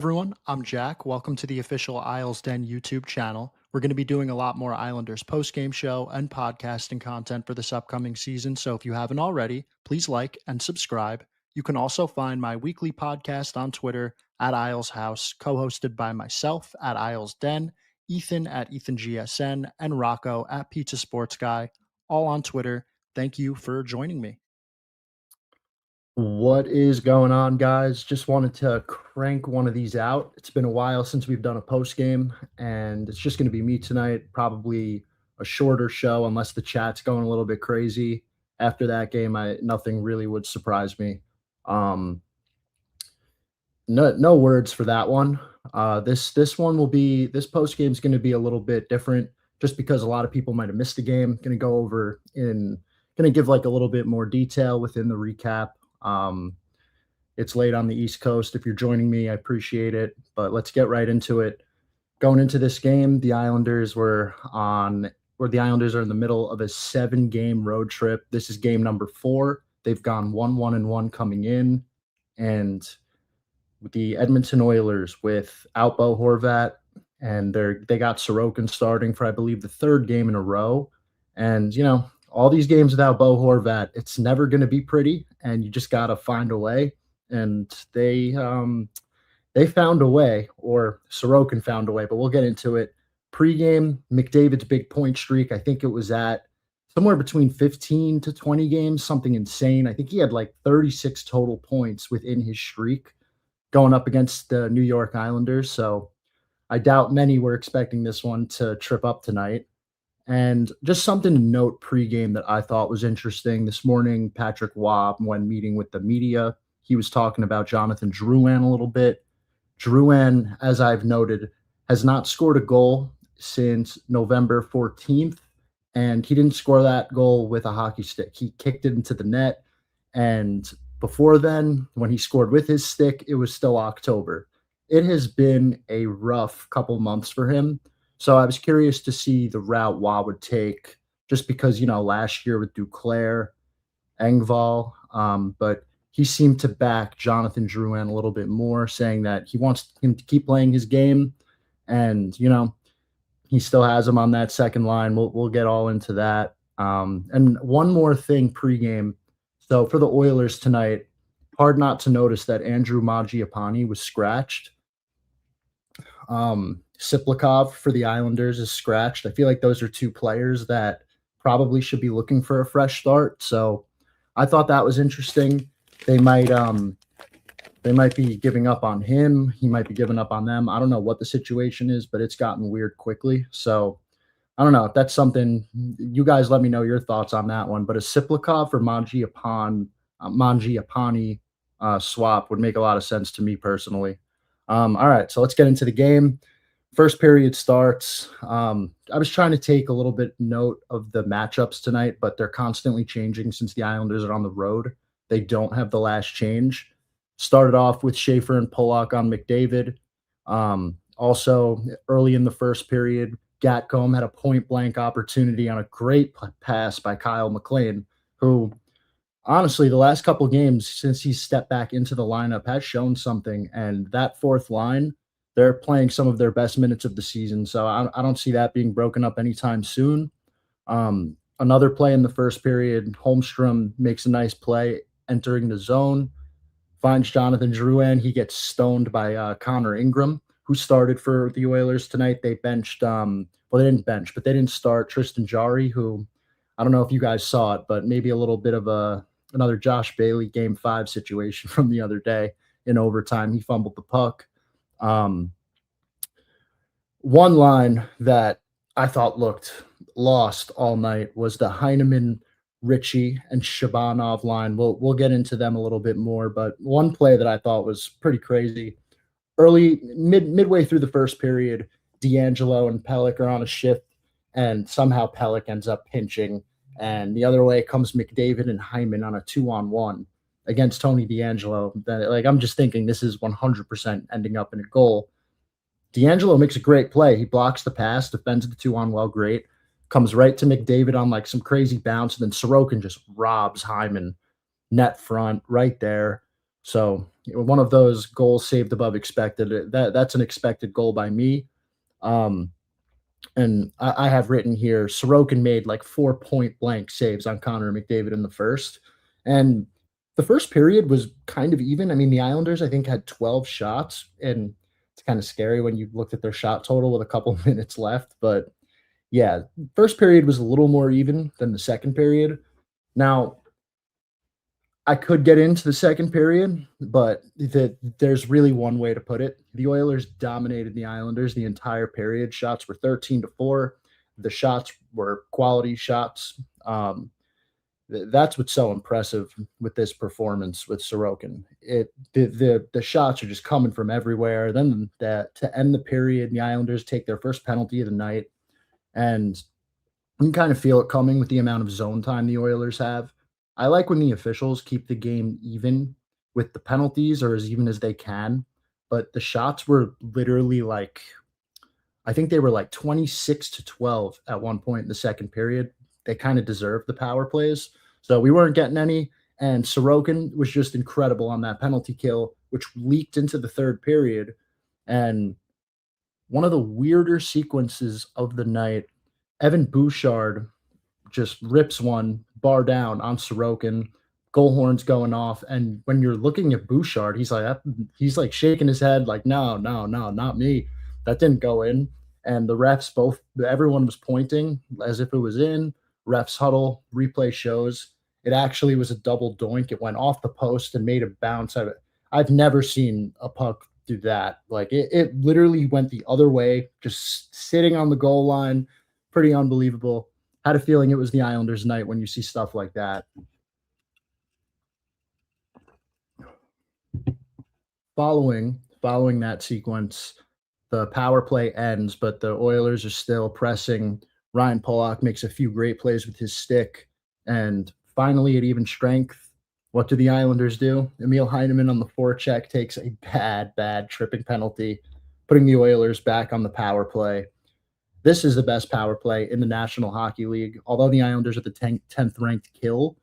Everyone, I'm Jack. Welcome to the official IslesDen YouTube channel. We're going to be doing a lot more Islanders post-game show and podcasting content for this upcoming season. So if you haven't already, please like and subscribe. You can also find my weekly podcast on Twitter at Isles House, co-hosted by myself at IslesDen, Ethan at EthanGSN, and Rocco at Pizza Sports Guy, all on Twitter. Thank you for joining me. What is going on, guys? Just wanted to crank one of these out. It's been a while since we've done a post game, and it's just going to be me tonight. Probably a shorter show, unless the chat's going a little bit crazy. After that game, nothing really would surprise me. Um, no words for that one. This post game is going to be a little bit different, just because a lot of people might have missed the game. Going to give like a little bit more detail within the recap. It's late on the East Coast. If you're joining me, I appreciate it. But let's get right into it. Going into this game, the Islanders are in the middle of a 7-game road trip. This is game number 4. They've gone 1-1-1 coming in, and with the Edmonton Oilers without Bo Horvat, and they got Sorokin starting for, I believe, the 3rd game in a row. And all these games without Bo Horvat, it's never going to be pretty, and you just got to find a way. And they found a way, or Sorokin found a way, but we'll get into it. Pre-game, McDavid's big point streak, I think it was at somewhere between 15 to 20 games, something insane. I think he had like 36 total points within his streak going up against the New York Islanders. So I doubt many were expecting this one to trip up tonight. And just something to note pregame that I thought was interesting. This morning, Patrick Waugh, when meeting with the media, he was talking about Jonathan Drouin a little bit. Drouin, as I've noted, has not scored a goal since November 14th, and he didn't score that goal with a hockey stick. He kicked it into the net, and before then, when he scored with his stick, it was still October. It has been a rough couple months for him. So I was curious to see the route Waugh would take, just because, last year with Duclair, Engvall, but he seemed to back Jonathan Drouin a little bit more, saying that he wants him to keep playing his game, and, he still has him on that second line. We'll get all into that. And one more thing pregame. So for the Oilers tonight, hard not to notice that Andrew Mangiapane was scratched. Siplikov for the Islanders is scratched. I feel like those are 2 players that probably should be looking for a fresh start. So I thought that was interesting. They might be giving up on him. He might be giving up on them. I don't know what the situation is, but it's gotten weird quickly. So I don't know. That's something you guys let me know your thoughts on that one. But a Siplikov or Mangiapane swap would make a lot of sense to me personally. All right, so let's get into the game. First period starts. I was trying to take a little bit note of the matchups tonight, but they're constantly changing since the Islanders are on the road. They don't have the last change. Started off with Schaefer and Pollock on McDavid. Also, early in the first period, Gatcomb had a point-blank opportunity on a great pass by Kyle McLean, who, honestly, the last couple games since he's stepped back into the lineup has shown something. And that fourth line, they're playing some of their best minutes of the season. So I don't see that being broken up anytime soon. Another play in the first period, Holmstrom makes a nice play entering the zone, finds Jonathan Drouin. He gets stoned by Connor Ingram, who started for the Oilers tonight. They benched, they didn't bench, but they didn't start Tristan Jarry, who I don't know if you guys saw it, but maybe a little bit of another Josh Bailey Game 5 situation from the other day in overtime. He fumbled the puck. One line that I thought looked lost all night was the Heineman, Ritchie, and Shabanov line. We'll get into them a little bit more, but one play that I thought was pretty crazy. Midway through the first period, D'Angelo and Pelech are on a shift, and somehow Pelech ends up pinching, and the other way comes McDavid and Hyman on a 2-on-1 against Tony D'Angelo. I'm just thinking this is 100% ending up in a goal. D'Angelo makes a great play. He blocks the pass, defends the 2-on well great, comes right to McDavid on like some crazy bounce, and then Sorokin just robs Hyman net front right there. So one of those goals saved above expected. That's an expected goal by me. Um, and I have written here Sorokin made like 4 point blank saves on Connor McDavid in the first. And the first period was kind of even. I mean, the Islanders, I think, had 12 shots, and it's kind of scary when you looked at their shot total with a couple minutes left. But yeah, first period was a little more even than the second period. Now, I could get into the second period, but there's really one way to put it. The Oilers dominated the Islanders the entire period. Shots were 13-4. The shots were quality shots. That's what's so impressive with this performance with Sorokin. The shots are just coming from everywhere. Then that to end the period, the Islanders take their first penalty of the night, and you can kind of feel it coming with the amount of zone time the Oilers have. I like when the officials keep the game even with the penalties or as even as they can, but the shots were literally like I think they were like 26-12 at one point in the second period. They kind of deserved the power plays. So we weren't getting any. And Sorokin was just incredible on that penalty kill, which leaked into the third period. And one of the weirder sequences of the night, Evan Bouchard just rips one bar down on Sorokin. Goal horns going off, and when you're looking at Bouchard, he's like shaking his head, like no, no, no, not me. That didn't go in. And the refs everyone was pointing as if it was in. Refs huddle, replay shows it actually was a double doink. It went off the post and made a bounce. I've never seen a puck do that. Like it literally went the other way, just sitting on the goal line. Pretty unbelievable. Had a feeling it was the Islanders' night when you see stuff like that. Following that sequence, the power play ends, but the Oilers are still pressing. Ryan Pollock makes a few great plays with his stick, and finally at even strength, what do the Islanders do? Emil Heineman on the forecheck takes a bad tripping penalty, putting the Oilers back on the power play. This is the best power play in the National Hockey League. Although the Islanders are the 10th ranked kill,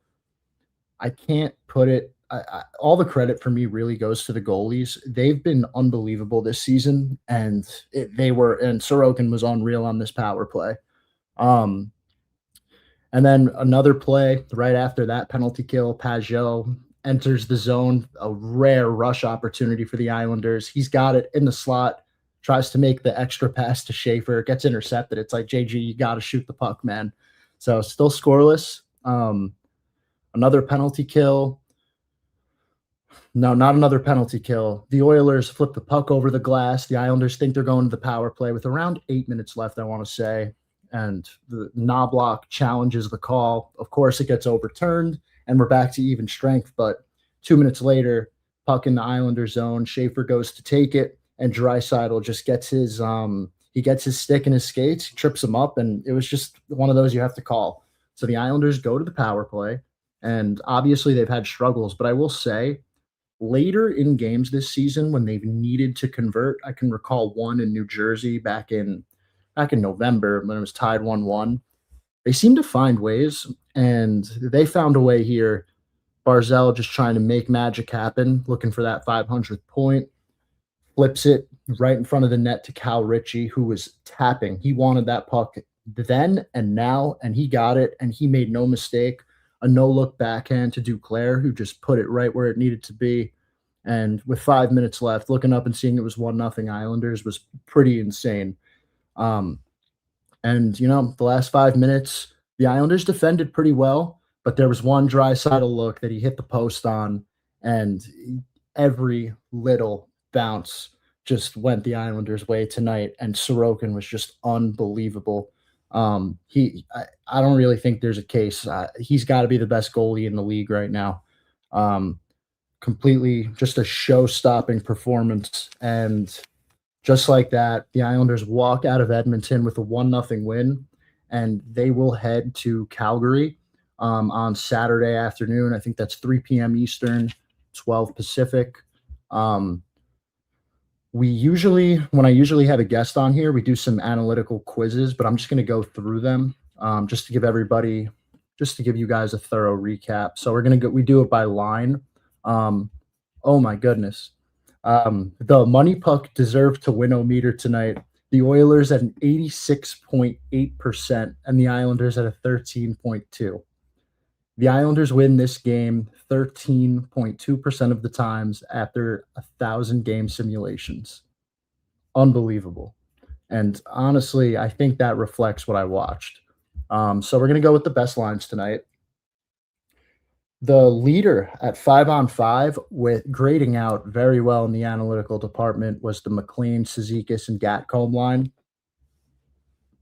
I can't put it. All the credit for me really goes to the goalies. They've been unbelievable this season, and Sorokin was unreal on this power play. And then another play right after that penalty kill, Pajot enters the zone, a rare rush opportunity for the Islanders. He's got it in the slot, tries to make the extra pass to Schaefer, gets intercepted. It's like, JG, you got to shoot the puck, man. So still scoreless. Another penalty kill. No, not another penalty kill. The Oilers flip the puck over the glass. The Islanders think they're going to the power play with around 8 minutes left, I want to say. And the Knobloch challenges the call. Of course, it gets overturned, and we're back to even strength. But 2 minutes later, puck in the Islanders zone. Schaefer goes to take it, and Draisaitl just gets his he gets his stick in his skates, he trips him up, and it was just one of those you have to call. So the Islanders go to the power play, and obviously they've had struggles. But I will say, later in games this season when they've needed to convert, I can recall one in New Jersey back in November when it was tied 1-1. They seem to find ways, and they found a way here. Barzal just trying to make magic happen, looking for that 500th point, flips it right in front of the net to Cal Ritchie, who was tapping. He wanted that puck then and now, and he got it, and he made no mistake. A no-look backhand to Duclair, who just put it right where it needed to be. And with 5 minutes left, looking up and seeing it was 1-0 Islanders was pretty insane. And the last 5 minutes, the Islanders defended pretty well, but there was one Draisaitl look that he hit the post on, and every little bounce just went the Islanders' way tonight. And Sorokin was just unbelievable. I don't really think there's a case. He's got to be the best goalie in the league right now. Completely just a show-stopping performance, and just like that, the Islanders walk out of Edmonton with a 1-0 win, and they will head to Calgary on Saturday afternoon. I think that's 3 p.m. Eastern, 12 Pacific. When I usually have a guest on here, we do some analytical quizzes, but I'm just going to go through them just to give you guys a thorough recap. So we do it by line. Oh my goodness. The money puck deserved to win meter tonight. The Oilers at an 86.8% and the Islanders at a 13.2. The Islanders win this game 13.2% of the times after 1,000 game simulations. Unbelievable. And honestly, I think that reflects what I watched. So we're going to go with the best lines tonight. The leader at 5-on-5 with grading out very well in the analytical department was the McLean, Cizikas, and Gatcombe line.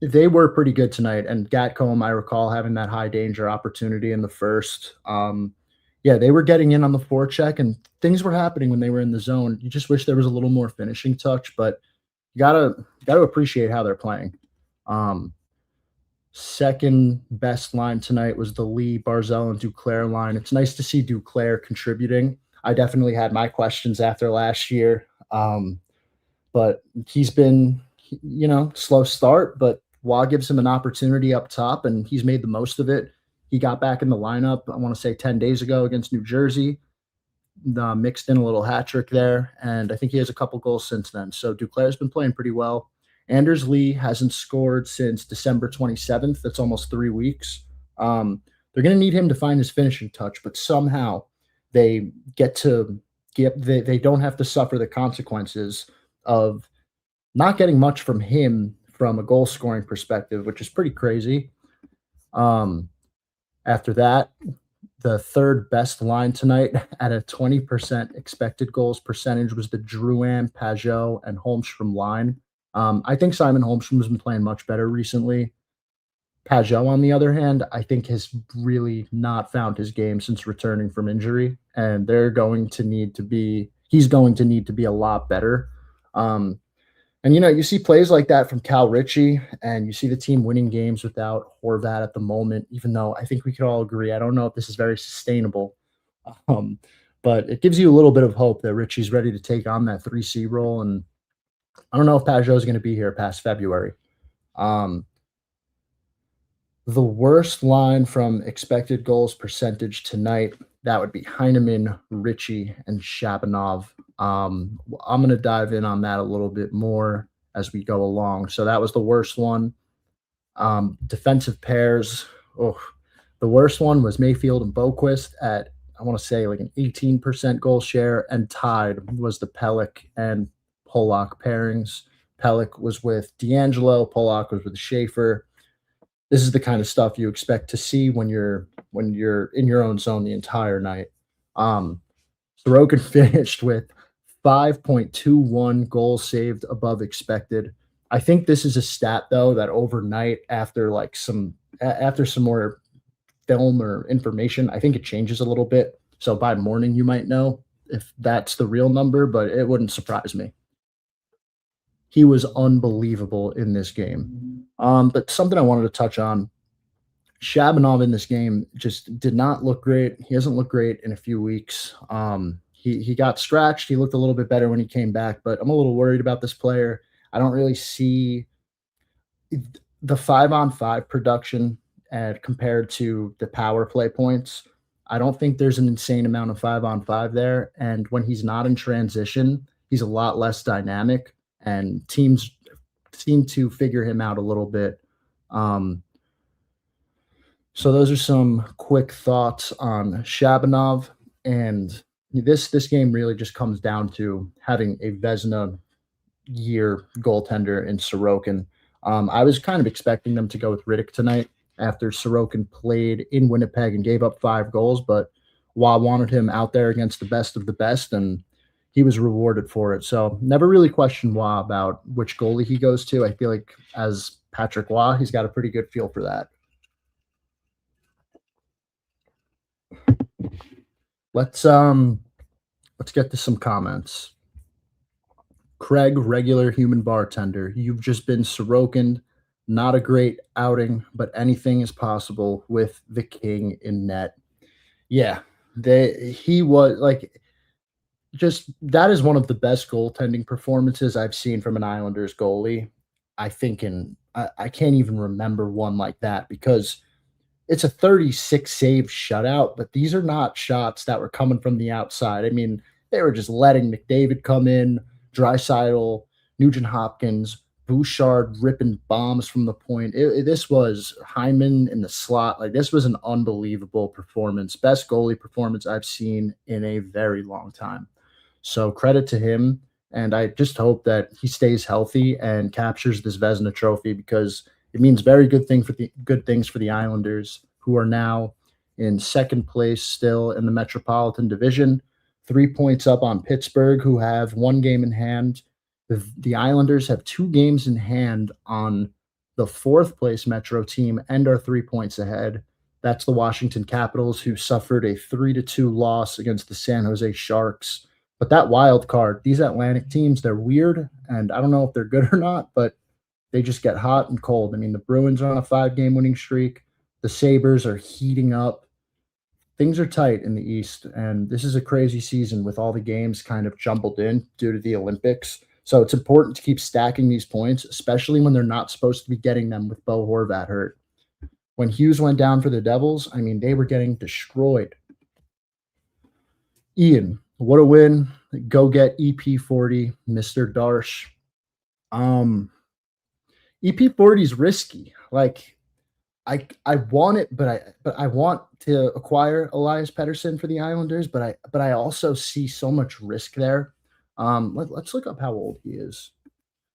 They were pretty good tonight, and Gatcombe, I recall having that high danger opportunity in the first. Yeah, they were getting in on the forecheck, and things were happening when they were in the zone. You just wish there was a little more finishing touch, but you gotta appreciate how they're playing. Um, Second best line tonight was the Lee, Barzell, and Duclair line. It's nice to see Duclair contributing. I definitely had my questions after last year, but he's been, slow start, but Waugh gives him an opportunity up top, and he's made the most of it. He got back in the lineup, I want to say 10 days ago against New Jersey, mixed in a little hat trick there, and I think he has a couple goals since then. So Duclair's been playing pretty well. Anders Lee hasn't scored since December 27th. That's almost 3 weeks. They're going to need him to find his finishing touch, but somehow they get to they don't have to suffer the consequences of not getting much from him from a goal scoring perspective, which is pretty crazy. Um, After that, the third best line tonight at a 20% expected goals percentage was the Drouin, Pajot, and Holmstrom line. I think Simon Holmstrom has been playing much better recently. Pajot, on the other hand, I think has really not found his game since returning from injury, and he's going to need to be a lot better. Um, and you see plays like that from Cal Ritchie, and you see the team winning games without Horvat at the moment, even though I think we could all agree. I don't know if this is very sustainable. Um, but it gives you a little bit of hope that Ritchie's ready to take on that 3C role. And I don't know if Pajot is going to be here past February. Um, the worst line from expected goals percentage tonight, that would be Heineman, Ritchie, and Shabanov. I'm going to dive in on that a little bit more as we go along. So that was the worst one. Defensive pairs. Oh, the worst one was Mayfield and Boquist at, I want to say, like an 18% goal share, and tied was the Pelech and Polak pairings. Pelech was with D'Angelo, Polak was with Schaefer. This is the kind of stuff you expect to see when you're in your own zone the entire night. Um, Sorokin finished with 5.21 goals saved above expected. I think this is a stat though that overnight after some more film or information, I think it changes a little bit. So by morning you might know if that's the real number, but it wouldn't surprise me. He was unbelievable in this game. But something I wanted to touch on, Shabanov in this game just did not look great. He hasn't looked great in a few weeks. He got scratched. He looked a little bit better when he came back, but I'm a little worried about this player. I don't really see the 5-on-5 production compared to the power play points. I don't think there's an insane amount of 5-on-5 there. And when he's not in transition, he's a lot less dynamic, and teams seem to figure him out a little bit. Um, so those are some quick thoughts on Shabanov, and this game really just comes down to having a Vezina year goaltender in Sorokin. I was kind of expecting them to go with Riddick tonight after Sorokin played in Winnipeg and gave up 5 goals, but Wah wanted him out there against the best of the best, and he was rewarded for it. So never really questioned Wah about which goalie he goes to. I feel like as Patrick Wah, he's got a pretty good feel for that. Let's get to some comments. Craig, regular human bartender, you've just been Sorokin. Not a great outing, but anything is possible with the king in net. Yeah, he was like, just that is one of the best goaltending performances I've seen from an Islanders goalie. I can't even remember one like that, because it's a 36 save shutout, but these are not shots that were coming from the outside. I mean, they were just letting McDavid come in, Draisaitl, Nugent Hopkins, Bouchard ripping bombs from the point. This was Hyman in the slot. Like, this was an unbelievable performance. Best goalie performance I've seen in a very long time. So credit to him. And I just hope that he stays healthy and captures this Vezina trophy, because it means very good things for the Islanders, who are now in second place still in the Metropolitan Division, 3 points up on Pittsburgh, who have one game in hand. The Islanders have 2 games in hand on the fourth place Metro team and are 3 points ahead. That's the Washington Capitals, who suffered a 3-2 loss against the San Jose Sharks. But that wild card, these Atlantic teams, they're weird, and I don't know if they're good or not, but they just get hot and cold. I mean, the Bruins are on a 5-game winning streak. The Sabres are heating up. Things are tight in the East, and this is a crazy season with all the games kind of jumbled in due to the Olympics. So it's important to keep stacking these points, especially when they're not supposed to be getting them with Bo Horvat hurt. When Hughes went down for the Devils, I mean, they were getting destroyed. Ian, what a win. Go get EP40, Mr. Darsh. EP40 is risky. Like, I want it, but I want to acquire Elias Pettersson for the Islanders, but I also see so much risk there. Let's look up how old he is,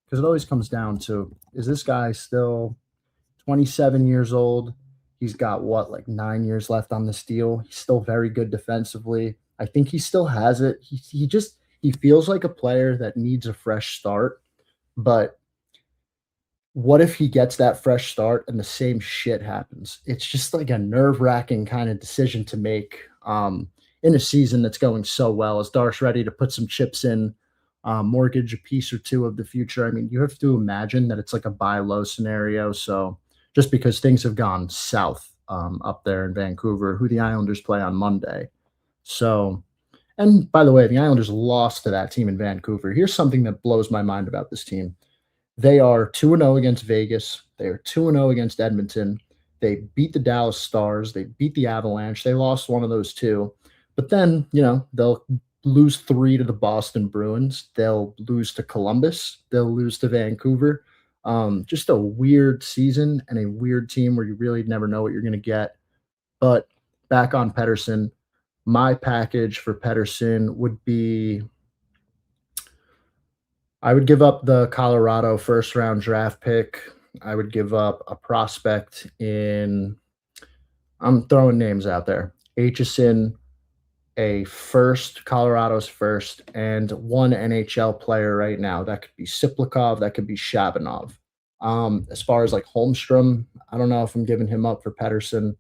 because it always comes down to, is this guy still 27 years old? He's got what, like 9 years left on this deal. He's still very good defensively. I think he still has it. He feels like a player that needs a fresh start, but what if he gets that fresh start and the same shit happens? It's just like a nerve-wracking kind of decision to make in a season that's going so well. Is Darsh ready to put some chips in, mortgage a piece or two of the future? I mean, you have to imagine that it's like a buy low scenario. So just because things have gone south up there in Vancouver, who the Islanders play on Monday. So, and by the way, the Islanders lost to that team in Vancouver. Here's something that blows my mind about this team. They are 2-0 against Vegas. They are 2-0 against Edmonton. They beat the Dallas Stars. They beat the Avalanche. They lost one of those two. But then, they'll lose 3 to the Boston Bruins. They'll lose to Columbus. They'll lose to Vancouver. Just a weird season and a weird team where you really never know what you're going to get. But back on Pettersson, my package for Pettersson would be, I would give up the Colorado first-round draft pick. I would give up a prospect in, I'm throwing names out there, Aitchison, a first, Colorado's first, and one NHL player right now. That could be Siplikov, that could be Shabanov. As far as like Holmstrom, I don't know if I'm giving him up for Pettersson,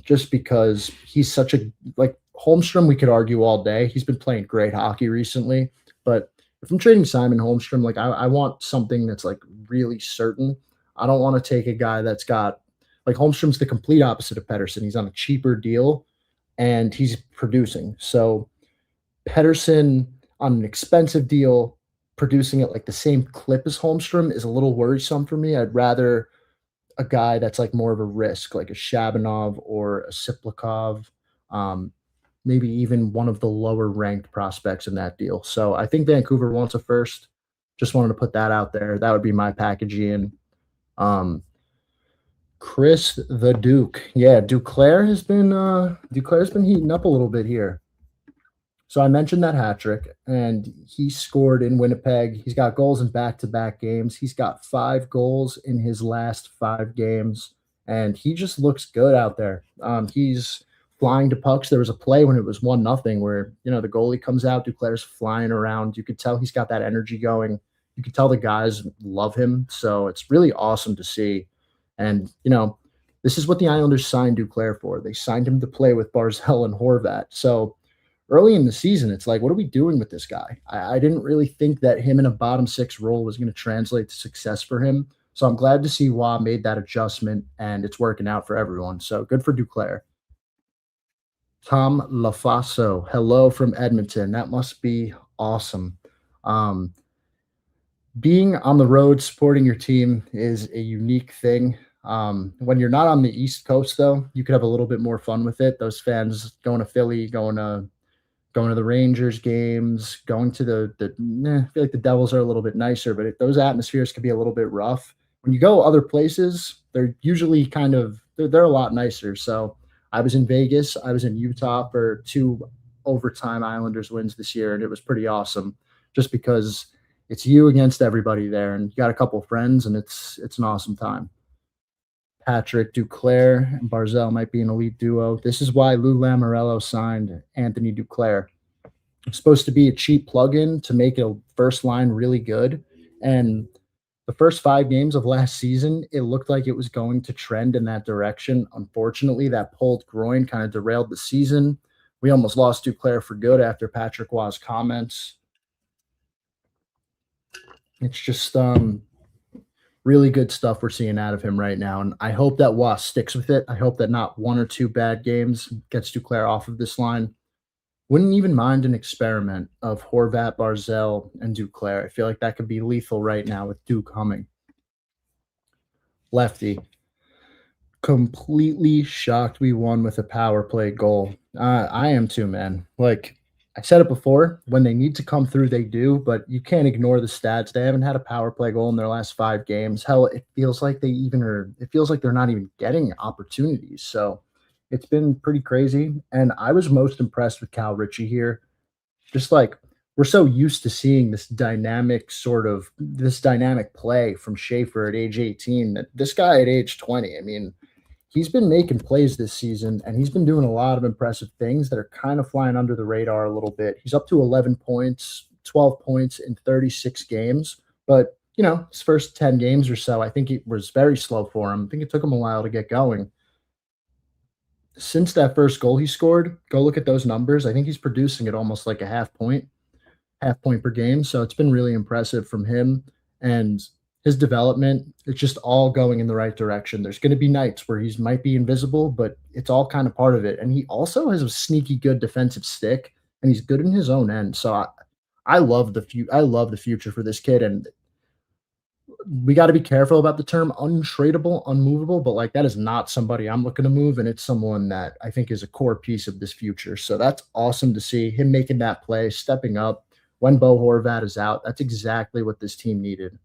just because he's such a, like, Holmstrom, we could argue all day. He's been playing great hockey recently, but if I'm trading Simon Holmstrom, like, I want something that's like really certain. I don't want to take a guy that's got, like, Holmstrom's the complete opposite of Pettersson. He's on a cheaper deal and he's producing. So Pettersson on an expensive deal, producing at like the same clip as Holmstrom, is a little worrisome for me. I'd rather a guy that's like more of a risk, like a Shabanov or a Siplikov. Maybe even one of the lower ranked prospects in that deal. So I think Vancouver wants a first. Just wanted to put that out there. That would be my package in. Chris the Duke. Yeah, Duclair has been heating up a little bit here. So I mentioned that hat trick, and he scored in Winnipeg. He's got goals in back-to-back games. He's got 5 goals in his last 5 games, and he just looks good out there. He's flying to pucks. There was a play when it was 1-0 where, the goalie comes out, Duclair's flying around. You could tell he's got that energy going. You could tell the guys love him. So it's really awesome to see. And, this is what the Islanders signed Duclair for. They signed him to play with Barzal and Horvat. So early in the season, it's like, what are we doing with this guy? I didn't really think that him in a bottom 6 role was going to translate to success for him. So I'm glad to see Wah made that adjustment, and it's working out for everyone. So good for Duclair. Tom LaFaso, hello from Edmonton. That must be awesome. Being on the road supporting your team is a unique thing. When you're not on the East Coast, though, you could have a little bit more fun with it. Those fans going to Philly, going to going to the Rangers games, going to I feel like the Devils are a little bit nicer, but those atmospheres can be a little bit rough. When you go other places, they're usually they're a lot nicer. So I was in Vegas, I was in Utah for two overtime Islanders wins this year, and it was pretty awesome just because it's you against everybody there, and you got a couple friends, and it's an awesome time. Patrick Duclair and Barzell might be an elite duo. This is why Lou Lamoriello signed Anthony Duclair. It's supposed to be a cheap plug-in to make a first line really good. And the first 5 games of last season, it looked like it was going to trend in that direction. Unfortunately, that pulled groin kind of derailed the season. We almost lost Duclair for good after Patrick Waugh's comments. It's just really good stuff we're seeing out of him right now. And I hope that Waugh sticks with it. I hope that not 1 or 2 bad games gets Duclair off of this line. Wouldn't even mind an experiment of Horvat, Barzell, and Duclair. I feel like that could be lethal right now with Duke humming. Lefty. Completely shocked we won with a power play goal. I am too, man. Like I said it before, when they need to come through, they do, but you can't ignore the stats. They haven't had a power play goal in their last 5 games. Hell, it feels like it feels like they're not even getting opportunities. So it's been pretty crazy. And I was most impressed with Cal Ritchie here. Just like we're so used to seeing this dynamic play from Schaefer at age 18 that this guy at age 20, I mean, he's been making plays this season, and he's been doing a lot of impressive things that are kind of flying under the radar a little bit. He's up to 11 points, 12 points in 36 games. But, his first 10 games or so, I think it was very slow for him. I think it took him a while to get going. Since that first goal he scored, go look at those numbers. I think he's producing at almost like a half point per game. So it's been really impressive from him. And his development, it's just all going in the right direction. There's going to be nights where he might be invisible, but it's all kind of part of it. And he also has a sneaky good defensive stick, and he's good in his own end. So I love the future for this kid. And we got to be careful about the term untradeable, unmovable, but like that is not somebody I'm looking to move, and it's someone that I think is a core piece of this future. So that's awesome to see him making that play, stepping up when Bo Horvat is out. That's exactly what this team needed.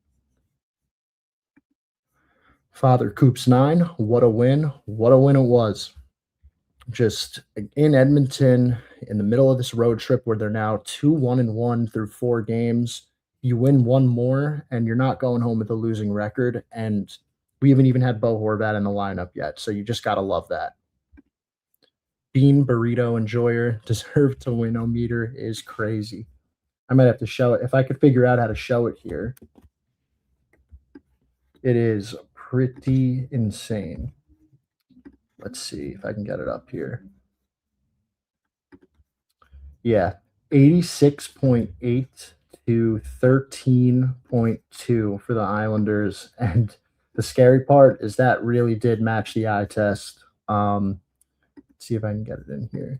Father Coops 9, what a win. What a win it was. Just in Edmonton, in the middle of this road trip where they're now 2-1-1 through 4 games. You win one more, and you're not going home with a losing record. And we haven't even had Bo Horvat in the lineup yet, so you just got to love that. Bean Burrito Enjoyer, deserve to win meter is crazy. I might have to show it. If I could figure out how to show it here. It is pretty insane. Let's see if I can get it up here. Yeah, 86.8 to 13.2 for the Islanders. And the scary part is that really did match the eye test. Let's see if I can get it in here.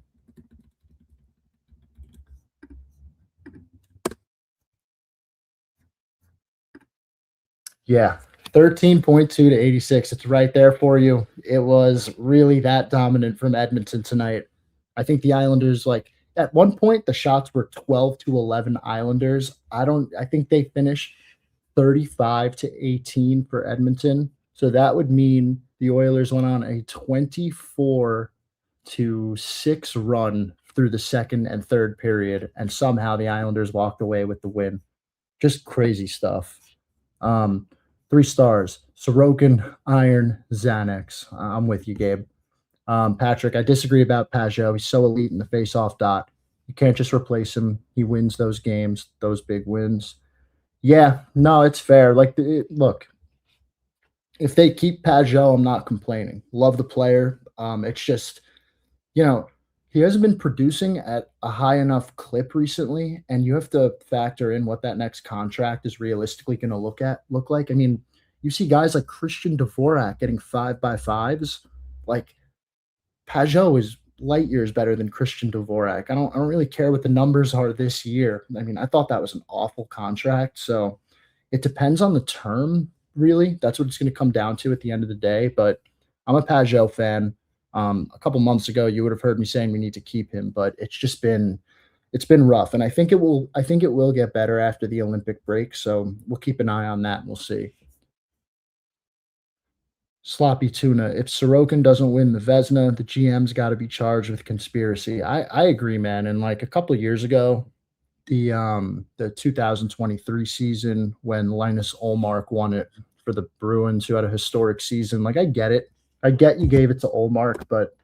Yeah, 13.2 to 86. It's right there for you. It was really that dominant from Edmonton tonight. I think the Islanders, like at one point, the shots were 12 to 11 Islanders. I think they finished 35 to 18 for Edmonton. So that would mean the Oilers went on a 24 to 6 run through the second and third period, and somehow the Islanders walked away with the win. Just crazy stuff. 3 stars. Sorokin, Iron, Xanax. I'm with you, Gabe. Patrick, I disagree about Pajot. He's so elite in the face-off dot. You can't just replace him. He wins those games, those big wins. Yeah, no, it's fair. Like, look, if they keep Pajot, I'm not complaining. Love the player. It's just, he hasn't been producing at a high enough clip recently, and you have to factor in what that next contract is realistically going to look like. I mean, you see guys like Christian Dvorak getting 5x5s. Like, Pajot is light years better than Christian Dvorak. I don't really care what the numbers are this year. I mean, I thought that was an awful contract. So it depends on the term, really. That's what it's going to come down to at the end of the day. But I'm a Pajot fan. A couple months ago, you would have heard me saying we need to keep him, but it's just been it's been rough, and I think it will get better after the Olympic break, so we'll keep an eye on that and we'll see. Sloppy tuna. If Sorokin doesn't win the Vesna, the GM's got to be charged with conspiracy. I agree, man. And like a couple of years ago, the 2023 season when Linus Olmark won it for the Bruins, who had a historic season. Like I get it. I get you gave it to Olmark, but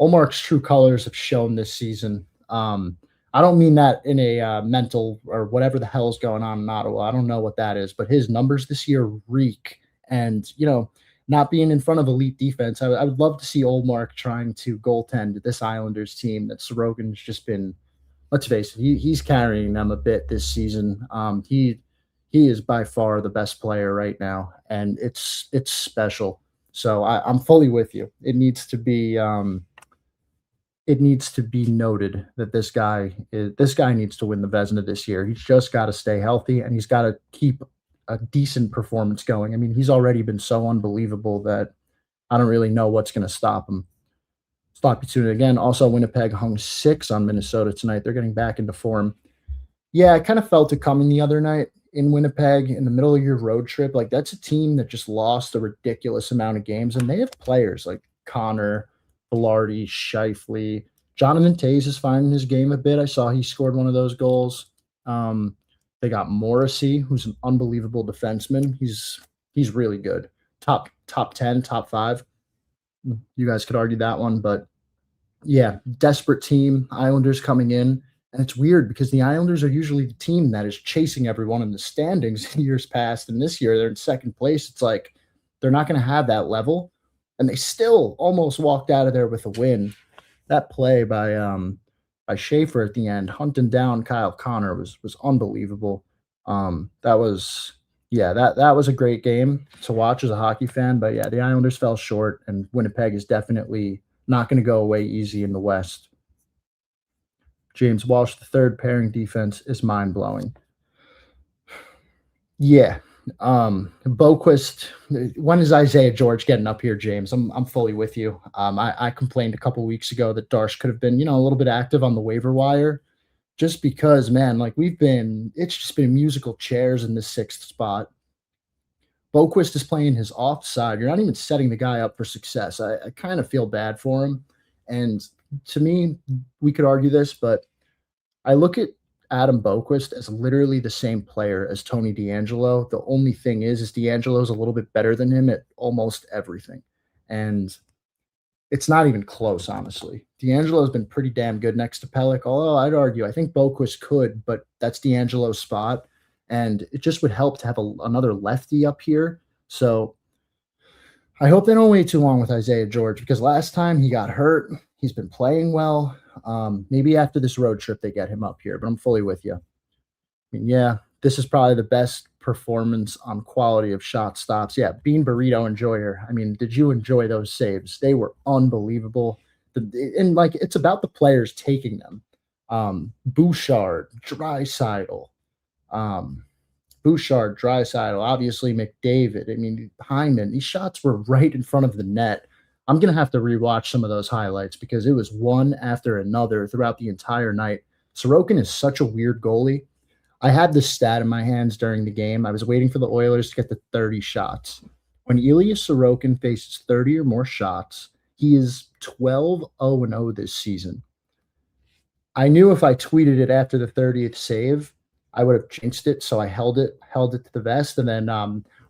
Olmark's true colors have shown this season. I don't mean that in a mental or whatever the hell is going on in Ottawa. I don't know what that is, but his numbers this year reek. And not being in front of elite defense, I would love to see Olmark trying to goaltend this Islanders team that Sorokin's just been. Let's face it, he's carrying them a bit this season. He is by far the best player right now, and it's special. So I'm fully with you. It needs to be noted that this guy needs to win the Vezina this year. He's just got to stay healthy, and he's got to keep a decent performance going. I mean, he's already been so unbelievable that I don't really know what's going to stop him. Sloppy tuna again. Also, Winnipeg hung 6 on Minnesota tonight. They're getting back into form. Yeah, I kind of felt it coming the other night in Winnipeg in the middle of your road trip. Like, that's a team that just lost a ridiculous amount of games, and they have players like Connor, Velarde, Scheifele. Jonathan Toews is finding his game a bit. I saw he scored one of those goals. They got Morrissey, who's an unbelievable defenseman. He's really good. Top 10, top 5. You guys could argue that one, but yeah, desperate team. Islanders coming in, and it's weird because the Islanders are usually the team that is chasing everyone in the standings in years past, and this year they're in second place. It's like they're not going to have that level, and they still almost walked out of there with a win. That play by Schaefer at the end, hunting down Kyle Connor was unbelievable. That was that was a great game to watch as a hockey fan. But yeah, the Islanders fell short, and Winnipeg is definitely not going to go away easy in the West. James Walsh, the third pairing defense is mind blowing. Yeah. Boquist, when is Isaiah George getting up here, James? I'm fully with you. I complained a couple weeks ago that Darsh could have been, a little bit active on the waiver wire just because, man, like it's just been musical chairs in the 6th spot. Boquist is playing his offside. You're not even setting the guy up for success. I kind of feel bad for him. And to me, we could argue this, but I look at Adam Boquist as literally the same player as Tony DeAngelo. The only thing is DeAngelo's a little bit better than him at almost everything. And it's not even close, honestly. DeAngelo's been pretty damn good next to Pelech, although I'd argue I think Boquist could, but that's DeAngelo's spot. And it just would help to have another lefty up here. So I hope they don't wait too long with Isaiah George because last time he got hurt. He's been playing well. Maybe after this road trip, they get him up here, but I'm fully with you. I mean, yeah, this is probably the best performance on quality of shot stops. Yeah, Bean Burrito enjoyer. I mean, did you enjoy those saves? They were unbelievable. And like, it's about the players taking them. Bouchard, Draisaitl, obviously McDavid. I mean, Hyman, these shots were right in front of the net. I'm going to have to rewatch some of those highlights because it was one after another throughout the entire night. Sorokin is such a weird goalie. I had this stat in my hands during the game. I was waiting for the Oilers to get to 30 shots. When Ilya Sorokin faces 30 or more shots, he is 12-0-0 this season. I knew if I tweeted it after the 30th save, I would have jinxed it, so I held it to the vest, and then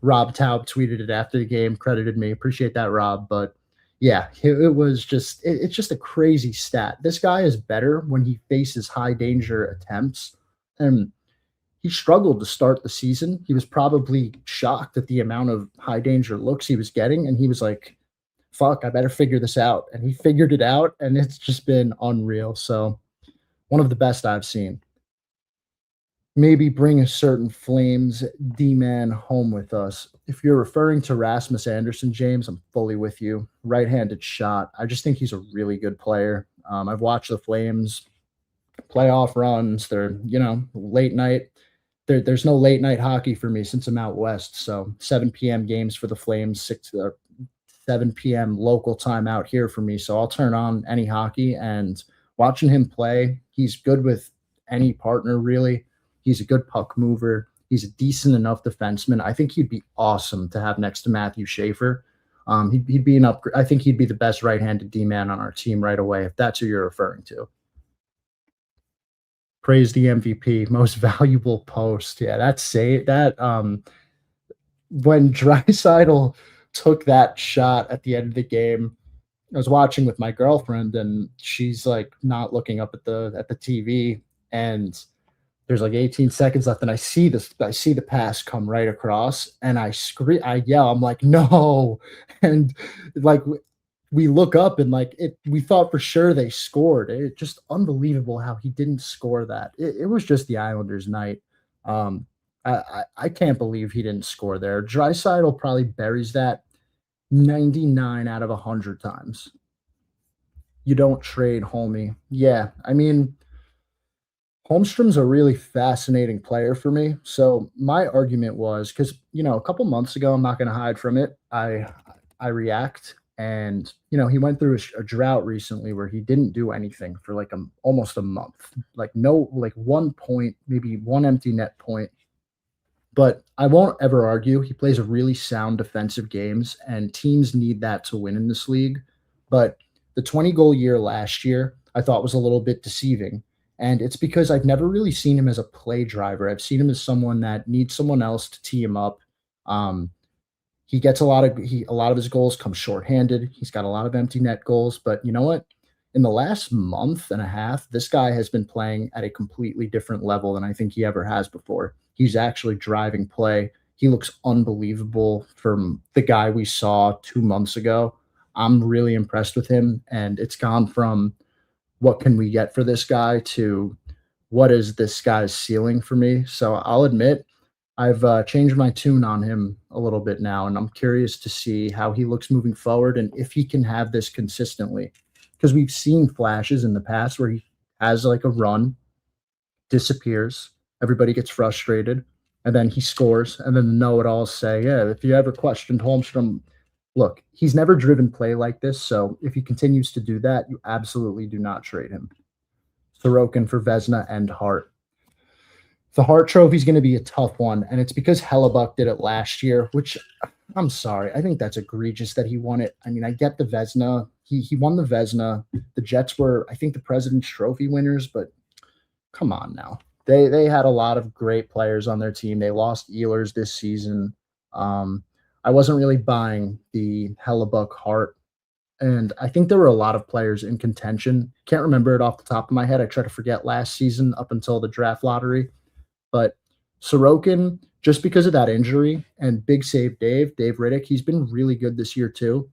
Rob Taub tweeted it after the game, credited me. Appreciate that, Rob, but yeah, it's just a crazy stat. This guy is better when he faces high danger attempts. And he struggled to start the season. He was probably shocked at the amount of high danger looks he was getting. And he was like, fuck, I better figure this out. And he figured it out, and it's just been unreal. So one of the best I've seen. Maybe bring a certain Flames D-man home with us. If you're referring to Rasmus Anderson, James, I'm fully with you. Right-handed shot. I just think he's a really good player. I've watched the Flames playoff runs. They're, late night. There's no late night hockey for me since I'm out west. So 7 p.m. games for the Flames, 7 p.m. local time out here for me. So I'll turn on any hockey and watching him play, he's good with any partner, really. He's a good puck mover. He's a decent enough defenseman. I think he'd be awesome to have next to Matthew Schaefer. He'd be an upgrade. I think he'd be the best right-handed D-man on our team right away, if that's who you're referring to. Praise the MVP, most valuable post. Yeah, that's say that when Draisaitl took that shot at the end of the game, I was watching with my girlfriend and she's like not looking up at the TV, and there's like 18 seconds left and I see the pass come right across and I yell, I'm like, no. And like we look up and like we thought for sure they scored. It just unbelievable how he didn't score that. It was just the Islanders' night. Um, I can't believe he didn't score there. Draisaitl probably buries that 99 out of 100 times. You don't trade Homie. Yeah, I mean, Holmstrom's a really fascinating player for me. So my argument was because a couple months ago, I'm not going to hide from it. I react, and he went through a drought recently where he didn't do anything for like almost a month, like no, like 1 point, maybe one empty net point. But I won't ever argue. He plays a really sound defensive games, and teams need that to win in this league. But the 20-goal year last year, I thought was a little bit deceiving. And it's because I've never really seen him as a play driver. I've seen him as someone that needs someone else to tee him up. He gets a lot of his goals come shorthanded. He's got a lot of empty net goals, but you know what? In the last month and a half, this guy has been playing at a completely different level than I think he ever has before. He's actually driving play. He looks unbelievable from the guy we saw 2 months ago. I'm really impressed with him, and it's gone from what can we get for this guy to what is this guy's ceiling for me. So I'll admit I've changed my tune on him a little bit now, and I'm curious to see how he looks moving forward and if he can have this consistently. Because we've seen flashes in the past where he has like a run, disappears, everybody gets frustrated, and then he scores, and then the know-it-alls say, yeah, if you ever questioned Holmstrom, look, he's never driven play like this, so if he continues to do that, you absolutely do not trade him. Sorokin for Vezina and Hart. The Hart Trophy is going to be a tough one, and it's because Hellebuck did it last year, which I'm sorry. I think that's egregious that he won it. I mean, I get the Vezina. He won the Vezina. The Jets were, I think, the President's Trophy winners, but come on now. They had a lot of great players on their team. They lost Ehlers this season. I wasn't really buying the Hellebuck Hart, and I think there were a lot of players in contention. Can't remember it off the top of my head. I try to forget last season up until the draft lottery. But Sorokin, just because of that injury, and big save Dave Riddick, he's been really good this year too.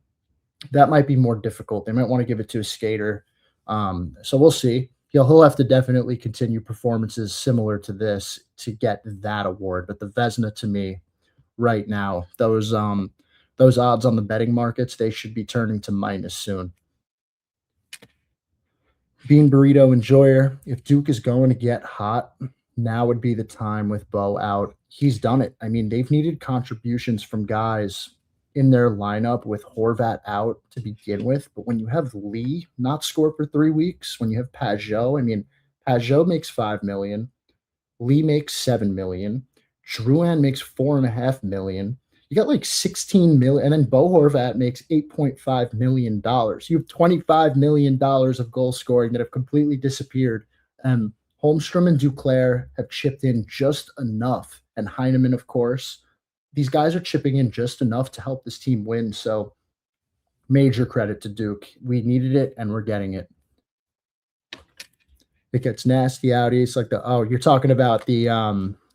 That might be more difficult. They might want to give it to a skater. So we'll see. He'll have to definitely continue performances similar to this to get that award. But the Vezina, to me, right now, those odds on the betting markets, they should be turning to minus soon. Bean Burrito Enjoyer, if Duke is going to get hot, now would be the time with Bo out. He's done it. I mean, they've needed contributions from guys in their lineup with Horvat out to begin with. But when you have Lee not score for 3 weeks, when you have Pajot, I mean, Pajot makes $5 million. Lee makes $7 million. Drouin makes $4.5 million. You got like 16 million, and then Bo Horvat makes $8.5 million. You have $25 million of goal scoring that have completely disappeared. Holmstrom and Duclair have chipped in just enough, and Heineman, of course. These guys are chipping in just enough to help this team win. So major credit to Duke. We needed it, and we're getting it. It gets nasty out east. Like you're talking about the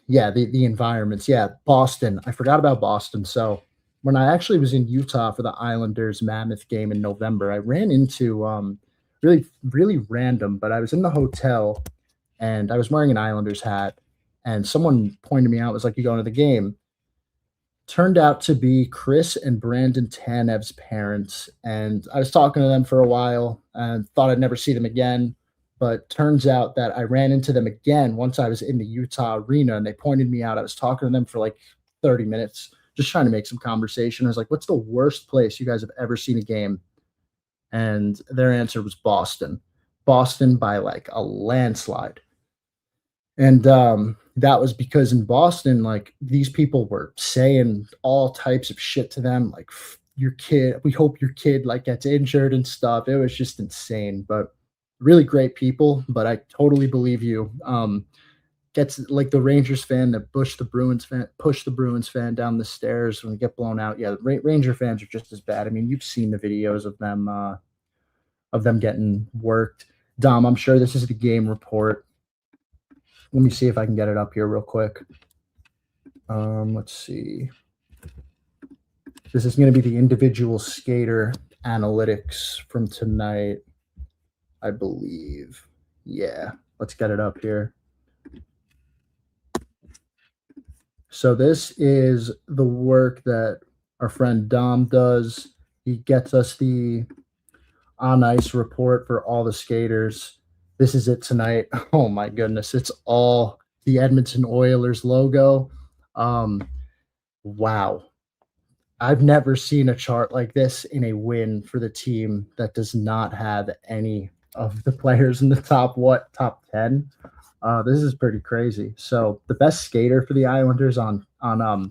environments. Yeah, Boston. I forgot about Boston. So when I actually was in Utah for the Islanders Mammoth game in November, I ran into really, really random, but I was in the hotel and I was wearing an Islanders hat, and someone pointed me out, was like, you going to the game? Turned out to be Chris and Brandon Tanev's parents, and I was talking to them for a while and thought I'd never see them again. But turns out that I ran into them again once I was in the Utah arena, and they pointed me out. I was talking to them for like 30 minutes, just trying to make some conversation. I was like, what's the worst place you guys have ever seen a game? And their answer was Boston. Boston by like a landslide. And that was because in Boston, like these people were saying all types of shit to them, like your kid, we hope your kid like gets injured and stuff. It was just insane, but really great people. But I totally believe you. Gets like the Rangers fan that push the Bruins fan down the stairs when they get blown out. Yeah, Ranger fans are just as bad. I mean, you've seen the videos of them getting worked. Dom, I'm sure this is the game report. Let me see if I can get it up here real quick. Let's see. This is going to be the individual skater analytics from tonight, I believe. Yeah, let's get it up here. So this is the work that our friend Dom does. He gets us the on ice report for all the skaters. This is it tonight. Oh my goodness, it's all the Edmonton Oilers logo. Wow. I've never seen a chart like this in a win for the team that does not have any of the players in the top 10. This is pretty crazy. So the best skater for the Islanders on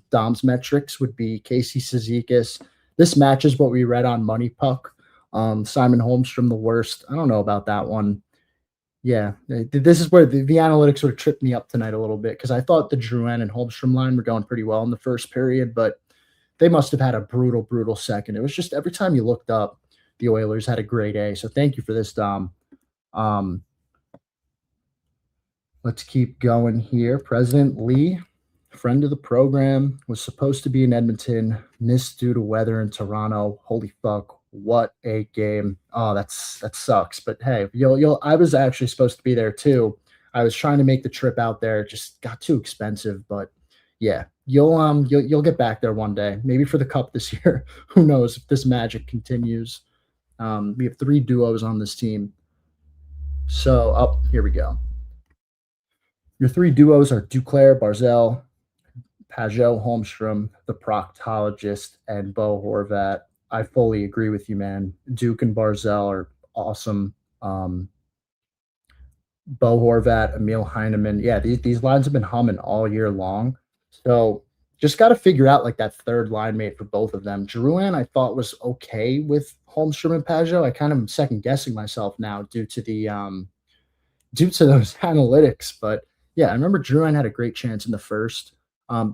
Dom's metrics would be Casey Cizikas. This matches what we read on Money Puck. Simon Holmstrom, the worst. I don't know about that one. Yeah, this is where the analytics sort of tripped me up tonight a little bit because I thought the Drouin and Holmstrom line were going pretty well in the first period, but they must have had a brutal, brutal second. It was just every time you looked up, the Oilers had a great A. So thank you for this, Dom. Let's keep going here. President Lee, friend of the program, was supposed to be in Edmonton, missed due to weather in Toronto. Holy fuck, what a game. Oh, that sucks. But hey, I was actually supposed to be there too. I was trying to make the trip out there. It just got too expensive, but yeah, you'll get back there one day. Maybe for the cup this year. Who knows if this magic continues. We have 3 duos on this team. So, here we go. Your 3 duos are Duclair, Barzell, Pajot, Holmstrom, the proctologist, and Bo Horvat. I fully agree with you, man. Duke and Barzell are awesome. Bo Horvat, Emil Heineman. Yeah, these lines have been humming all year long. So just got to figure out like that third line mate for both of them. Drouin, I thought was okay with Holmstrom and Pajot. I kind of am second guessing myself now due to those analytics. But yeah, I remember Drouin had a great chance in the first.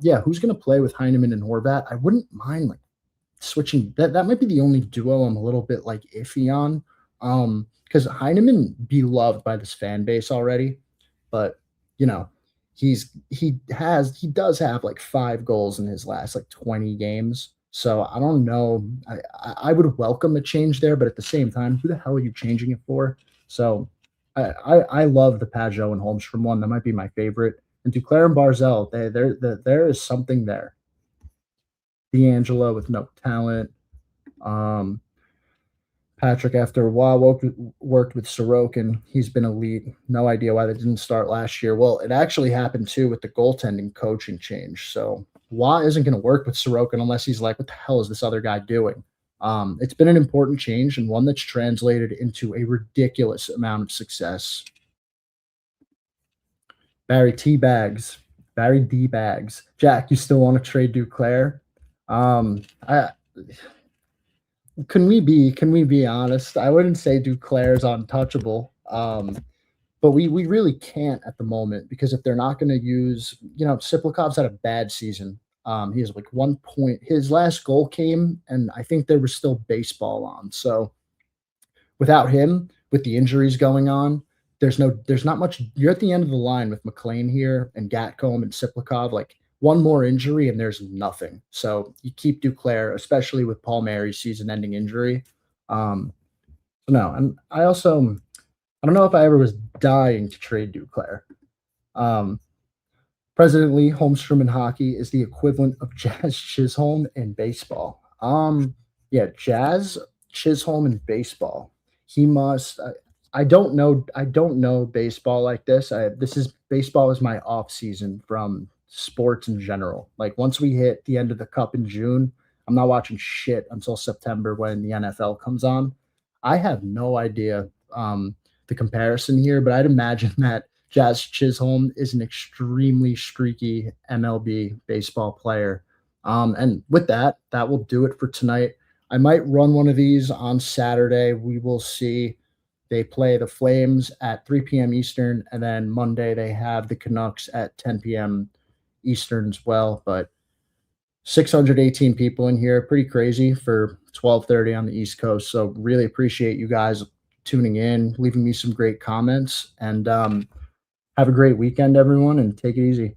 Yeah, who's going to play with Heineman and Horvat? I wouldn't mind like switching. That might be the only duo I'm a little bit like iffy on. Because Heineman beloved by this fan base already, but you know, he does have like 5 goals in his last like 20 games. So I don't know. I would welcome a change there, but at the same time, who the hell are you changing it for? So I love the Pajot and Holmstrom one. That might be my favorite. And Duclair and Barzell, there is something there. D'Angelo with no talent. Patrick, after a while, worked with Sorokin. He's been elite. No idea why they didn't start last year. Well, it actually happened too with the goaltending coaching change. So Waugh isn't going to work with Sorokin unless he's like, what the hell is this other guy doing? It's been an important change and one that's translated into a ridiculous amount of success. Barry D Bags. Jack, you still want to trade Duclair? Can we be honest? I wouldn't say Duclair is untouchable. But we really can't at the moment because if they're not going to use, Siplikov's had a bad season. He has like 1 point. His last goal came, and I think there was still baseball on. So without him, with the injuries going on, there's not much. You're at the end of the line with McLean here and Gatcomb and Siplikov. Like one more injury and there's nothing. So you keep Duclair, especially with Paul Mary's season-ending injury. No, and I don't know if I ever was dying to trade Duclair. President Lee, Holmstrom in hockey is the equivalent of Jazz Chisholm in baseball. Yeah, Jazz Chisholm in baseball. He must. I don't know baseball like this. Baseball is my off season from sports in general. Like once we hit the end of the cup in June, I'm not watching shit until September when the NFL comes on. I have no idea the comparison here, but I'd imagine that Jazz Chisholm is an extremely streaky MLB baseball player. And with that, that will do it for tonight. I might run one of these on Saturday. We will see. They play the Flames at 3 p.m. Eastern, and then Monday they have the Canucks at 10 p.m. Eastern as well. But 618 people in here, pretty crazy for 12:30 on the East Coast. So really appreciate you guys tuning in, leaving me some great comments, and have a great weekend, everyone, and take it easy.